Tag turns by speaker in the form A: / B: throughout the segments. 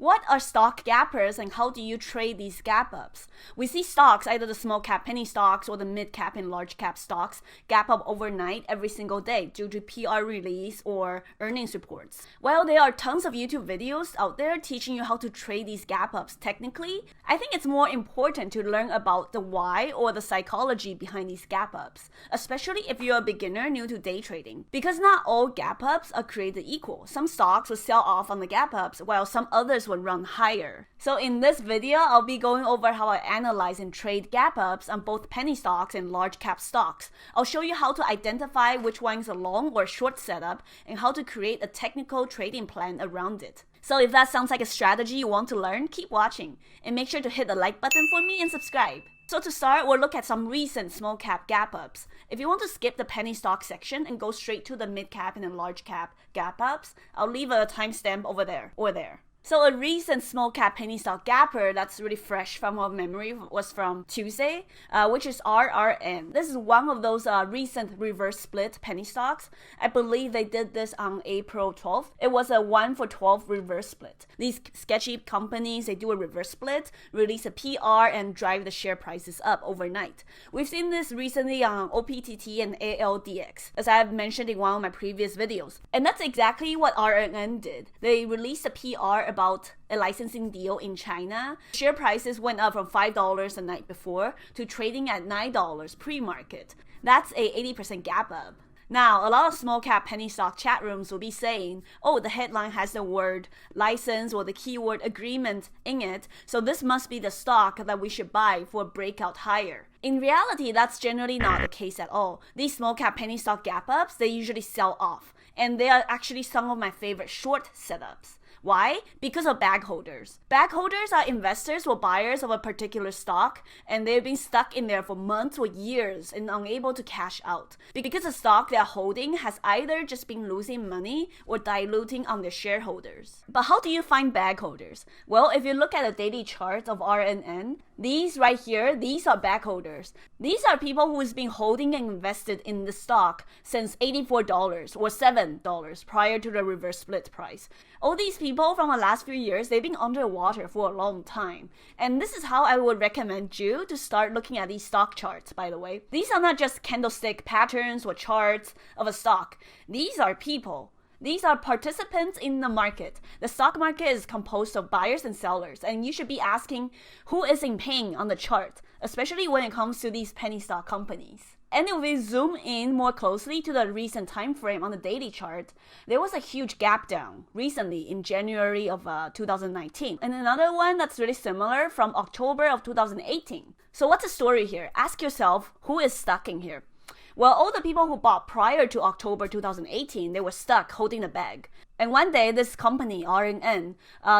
A: What are stock gappers and how do you trade these gap ups? We see stocks, either the small cap penny stocks or the mid cap and large cap stocks, gap up overnight every single day due to PR release or earnings reports. While there are tons of YouTube videos out there teaching you how to trade these gap ups technically, I think it's more important to learn about the why or the psychology behind these gap ups, especially if you're a beginner new to day trading. Because not all gap ups are created equal. Some stocks will sell off on the gap ups while some others will run higher. So in this video, I'll be going over how I analyze and trade gap ups on both penny stocks and large cap stocks. I'll show you how to identify which one is a long or short setup and how to create a technical trading plan around it. So if that sounds like a strategy you want to learn, keep watching and make sure to hit the like button for me and subscribe. So to start, we'll look at some recent small cap gap ups. If you want to skip the penny stock section and go straight to the mid cap and the large cap gap ups, I'll leave a timestamp over there or there. So a recent small cap penny stock gapper that's really fresh from our memory was from Tuesday, which is RRN. This is one of those recent reverse split penny stocks. I believe they did this on April 12th. It was a 1-for-12 reverse split. These sketchy companies, they do a reverse split, release a PR, and drive the share prices up overnight. We've seen this recently on OPTT and ALDX, as I've mentioned in one of my previous videos. And that's exactly what RNN did. They released a PR about a licensing deal in China. Share prices went up from $5 the night before to trading at $9 pre-market. That's a 80% gap up. Now, a lot of small cap penny stock chat rooms will be saying, oh, the headline has the word license or the keyword agreement in it, so this must be the stock that we should buy for a breakout higher. In reality, that's generally not the case at all. These small cap penny stock gap ups, they usually sell off, and they are actually some of my favorite short setups. Why? Because of bag holders. Bag holders are investors or buyers of a particular stock, and they've been stuck in there for months or years and unable to cash out. Because the stock they're holding has either just been losing money or diluting on their shareholders. But how do you find bag holders? Well, if you look at a daily chart of RNN, these right here, these are bag holders. These are people who's been holding and invested in the stock since $84 or $7 prior to the reverse split price. All these people from the last few years, they've been underwater for a long time. And this is how I would recommend you to start looking at these stock charts, by the way. These are not just candlestick patterns or charts of a stock. These are people. These are participants in the market. The stock market is composed of buyers and sellers, and you should be asking who is in pain on the chart, especially when it comes to these penny stock companies. And if we zoom in more closely to the recent time frame on the daily chart, there was a huge gap down recently in January of 2019. And another one that's really similar from October of 2018. So what's the story here? Ask yourself, who is stuck in here? Well, all the people who bought prior to October 2018, they were stuck holding the bag. And one day, this company, RNN,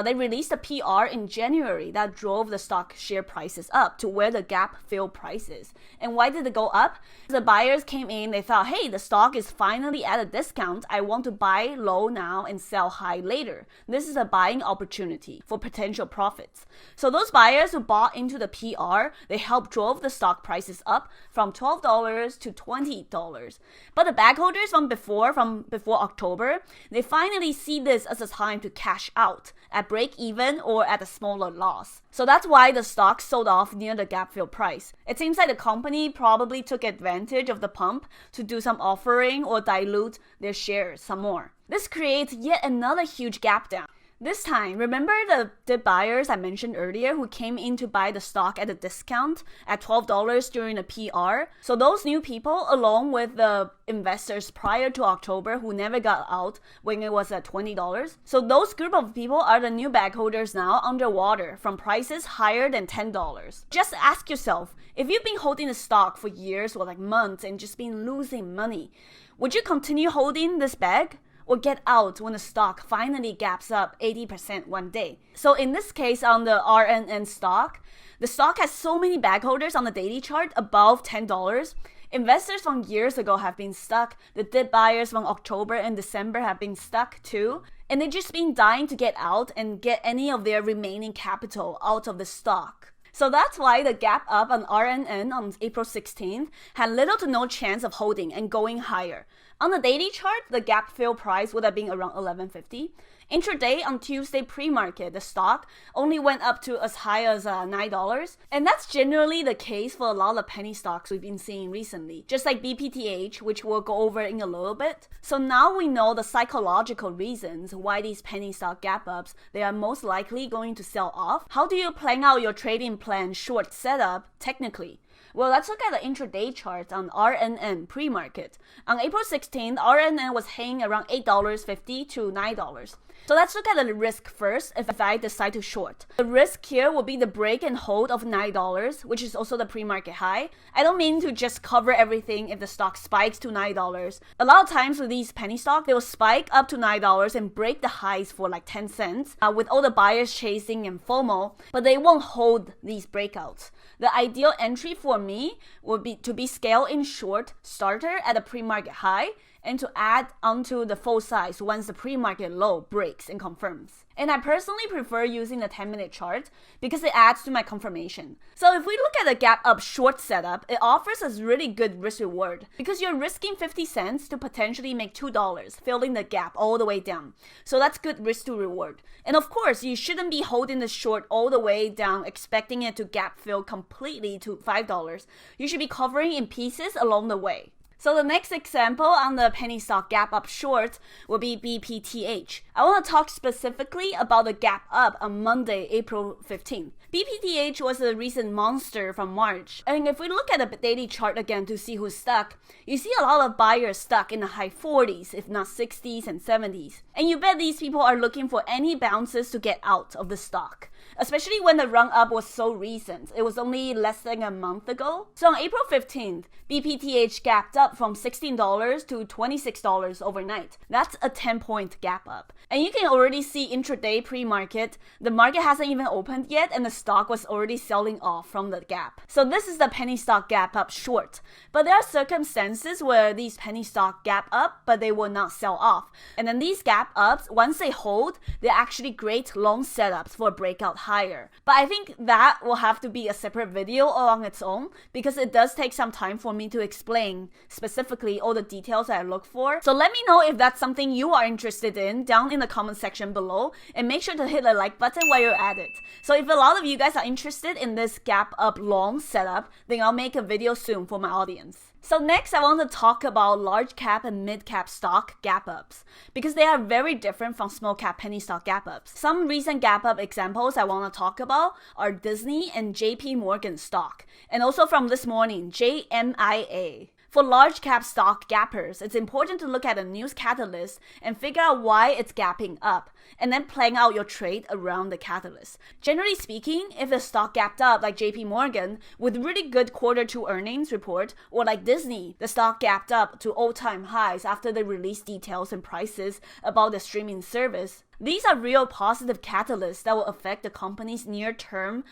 A: they released a PR in January that drove the stock share prices up to where the gap fill price is. And why did it go up? The buyers came in, they thought, hey, the stock is finally at a discount. I want to buy low now and sell high later. This is a buying opportunity for potential profits. So those buyers who bought into the PR, they helped drove the stock prices up from $12 to $20. But the bag holders from before October, they finally see this as a time to cash out at break even or at a smaller loss. So that's why the stock sold off near the gap fill price. It seems like the company probably took advantage of the pump to do some offering or dilute their shares some more. This creates yet another huge gap down. This time, remember the buyers I mentioned earlier who came in to buy the stock at a discount at $12 during the PR? So those new people, along with the investors prior to October who never got out when it was at $20. So those group of people are the new bag holders now underwater from prices higher than $10. Just ask yourself, if you've been holding the stock for years or like months and just been losing money, would you continue holding this bag? Or get out when the stock finally gaps up 80% one day. So in this case on the RNN stock, the stock has so many bag holders on the daily chart above $10. Investors from years ago have been stuck. The dip buyers from October and December have been stuck too. And they've just been dying to get out and get any of their remaining capital out of the stock. So that's why the gap up on RNN on April 16th had little to no chance of holding and going higher. On the daily chart, the gap fill price would have been around $11.50. Intraday on Tuesday pre-market, the stock only went up to as high as $9. And that's generally the case for a lot of penny stocks we've been seeing recently, just like BPTH, which we'll go over in a little bit. So now we know the psychological reasons why these penny stock gap ups, they are most likely going to sell off. How do you plan out your trading plan short setup technically? Well, let's look at the intraday charts on RNN pre-market. On April 16th, RNN was hanging around $8.50 to $9. So let's look at the risk first if I decide to short. The risk here will be the break and hold of $9, which is also the pre-market high. I don't mean to just cover everything if the stock spikes to $9. A lot of times with these penny stock, they will spike up to $9 and break the highs for like 10 cents with all the buyers chasing and FOMO, but they won't hold these breakouts. The ideal entry for me would be to be scale in short starter at a pre-market high and to add onto the full size once the pre-market low breaks and confirms. And I personally prefer using the 10-minute chart because it adds to my confirmation. So if we look at the gap up short setup, it offers us really good risk reward because you're risking 50 cents to potentially make $2, filling the gap all the way down. So that's good risk to reward. And of course, you shouldn't be holding the short all the way down expecting it to gap fill completely to $5. You should be covering in pieces along the way. So the next example on the penny stock gap up short will be BPTH. I want to talk specifically about the gap up on Monday, April 15th. BPTH was a recent monster from March. And if we look at the daily chart again to see who's stuck, you see a lot of buyers stuck in the high 40s, if not 60s and 70s. And you bet these people are looking for any bounces to get out of the stock, especially when the run up was so recent. It was only less than a month ago. So on April 15th, BPTH gapped up from $16 to $26 overnight. That's a 10-point gap up. And you can already see intraday pre-market, the market hasn't even opened yet and the stock was already selling off from the gap. So this is the penny stock gap up short. But there are circumstances where these penny stock gap up, but they will not sell off. And then these gap ups, once they hold, they're actually great long setups for a breakout higher. But I think that will have to be a separate video all on its own because it does take some time for me to explain specifically all the details that I look for. So let me know if that's something you are interested in down in the comment section below, and make sure to hit the like button while you're at it. So if a lot of you guys are interested in this gap up long setup, then I'll make a video soon for my audience. So next I want to talk about large cap and mid cap stock gap ups because they are very different from small cap penny stock gap ups. Some recent gap up examples I want to talk about are Disney and JP Morgan stock, and also from this morning, JMIA. For large cap stock gappers, it's important to look at a news catalyst and figure out why it's gapping up, and then plan out your trade around the catalyst. Generally speaking, if the stock gapped up like JP Morgan with really good Q2 earnings report, or like Disney, the stock gapped up to all-time highs after they released details and prices about the streaming service, these are real positive catalysts that will affect the company's near-term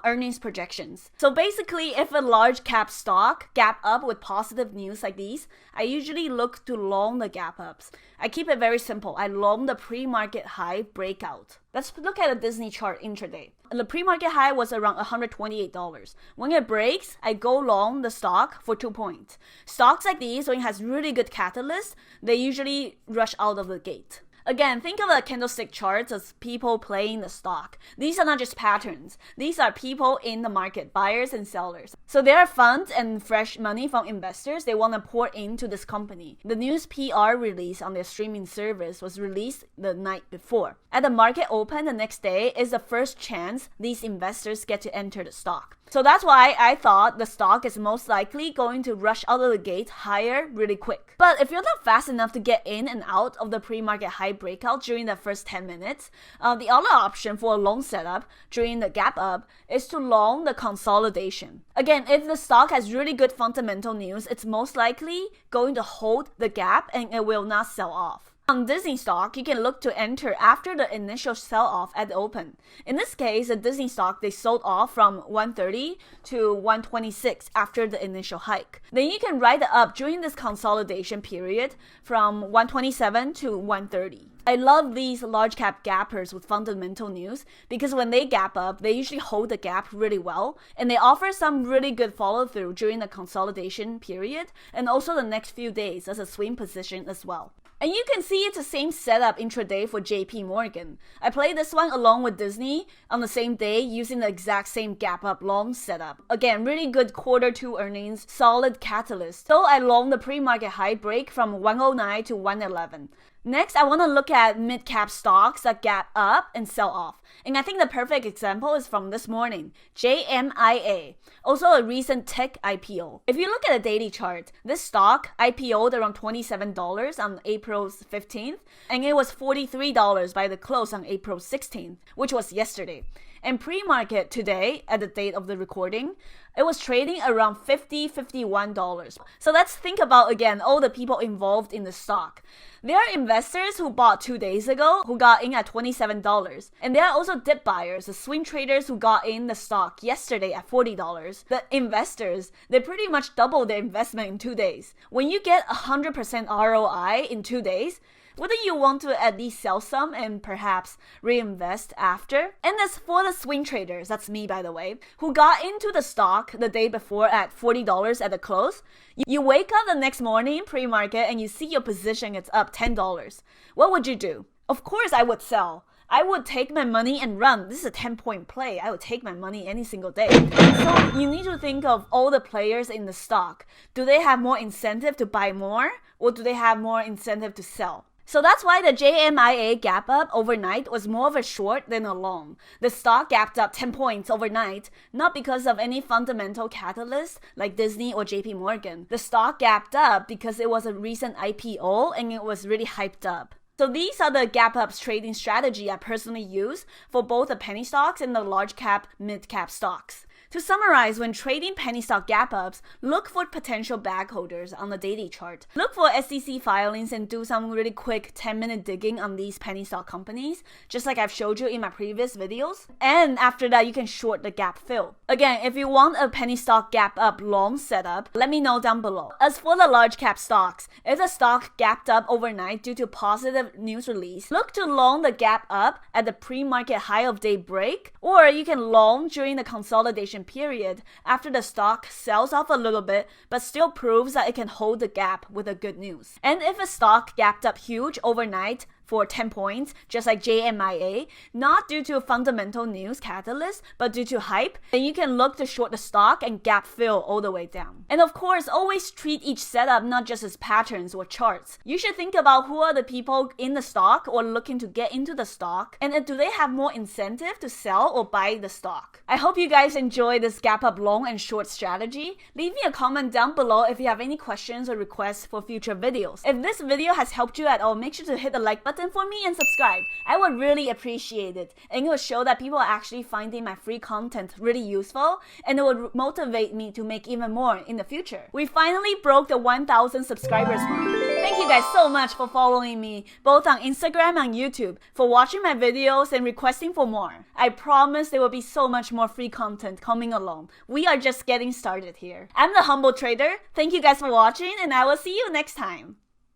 A: earnings projections. So basically, if a large cap stock gap up with positive news like these, I usually look to long the gap ups. I keep it very simple. I long the pre-market high breakout. Let's look at a Disney chart intraday. The pre-market high was around $128. When it breaks, I go long the stock for 2 points. Stocks like these, when it has really good catalysts, they usually rush out of the gate. Again, think of the candlestick charts as people playing the stock. These are not just patterns. These are people in the market, buyers and sellers. So there are funds and fresh money from investors. They want to pour into this company. The news PR release on their streaming service was released the night before. At the market open the next day is the first chance these investors get to enter the stock. So that's why I thought the stock is most likely going to rush out of the gate higher really quick. But if you're not fast enough to get in and out of the pre-market high breakout during the first 10 minutes, the other option for a long setup during the gap up is to long the consolidation. Again, if the stock has really good fundamental news, it's most likely going to hold the gap and it will not sell off. On Disney stock, you can look to enter after the initial sell-off at the open. In this case, the Disney stock, they sold off from $130 to $126 after the initial hike. Then you can ride it up during this consolidation period from $127 to $130. I love these large cap gappers with fundamental news because when they gap up, they usually hold the gap really well and they offer some really good follow through during the consolidation period and also the next few days as a swing position as well. And you can see it's the same setup intraday for JP Morgan. I played this one along with Disney on the same day using the exact same gap up long setup. Again, really good Q2 earnings, solid catalyst. So I long the pre-market high break from 109 to 111. Next, I want to look at mid-cap stocks that gap up and sell off. And I think the perfect example is from this morning, JMIA, also a recent tech IPO. If you look at the daily chart, this stock IPO'd around $27 on April 15th, and it was $43 by the close on April 16th, which was yesterday. And pre-market today, at the date of the recording, it was trading around $51. So let's think about again all the people involved in the stock. There are investors who bought 2 days ago who got in at $27. And there are also dip buyers, the swing traders who got in the stock yesterday at $40. The investors, they pretty much doubled their investment in 2 days. When you get 100% ROI in 2 days, wouldn't you want to at least sell some and perhaps reinvest after? And as for the swing traders, that's me by the way, who got into the stock the day before at $40 at the close, you wake up the next morning pre-market and you see your position it's up $10. What would you do? Of course I would sell. I would take my money and run. This is a 10-point play. I would take my money any single day. So you need to think of all the players in the stock. Do they have more incentive to buy more or do they have more incentive to sell? So that's why the JMIA gap up overnight was more of a short than a long. The stock gapped up 10 points overnight, not because of any fundamental catalyst like Disney or JP Morgan. The stock gapped up because it was a recent IPO and it was really hyped up. So these are the gap ups trading strategy I personally use for both the penny stocks and the large cap, mid cap stocks. To summarize, when trading penny stock gap ups, look for potential bag holders on the daily chart. Look for SEC filings and do some really quick 10-minute digging on these penny stock companies, just like I've showed you in my previous videos. And after that, you can short the gap fill. Again, if you want a penny stock gap up long setup, let me know down below. As for the large cap stocks, if the stock gapped up overnight due to positive news release, look to long the gap up at the pre-market high of day break, or you can long during the consolidation period after the stock sells off a little bit but still proves that it can hold the gap with the good news. And if a stock gapped up huge overnight for 10 points, just like JMIA, not due to a fundamental news catalyst, but due to hype, then you can look to short the stock and gap fill all the way down. And of course, always treat each setup not just as patterns or charts. You should think about who are the people in the stock or looking to get into the stock, and do they have more incentive to sell or buy the stock. I hope you guys enjoy this gap up long and short strategy. Leave me a comment down below if you have any questions or requests for future videos. If this video has helped you at all, make sure to hit the like button for me and subscribe. I would really appreciate it, and it will show that people are actually finding my free content really useful, and it would motivate me to make even more in the future. We finally broke the 1,000 subscribers mark. Thank you guys so much for following me both on Instagram and YouTube, for watching my videos and requesting for more. I promise there will be so much more free content coming along. We are just getting started here. I'm the Humble Trader. Thank you guys for watching, and I will see you next time.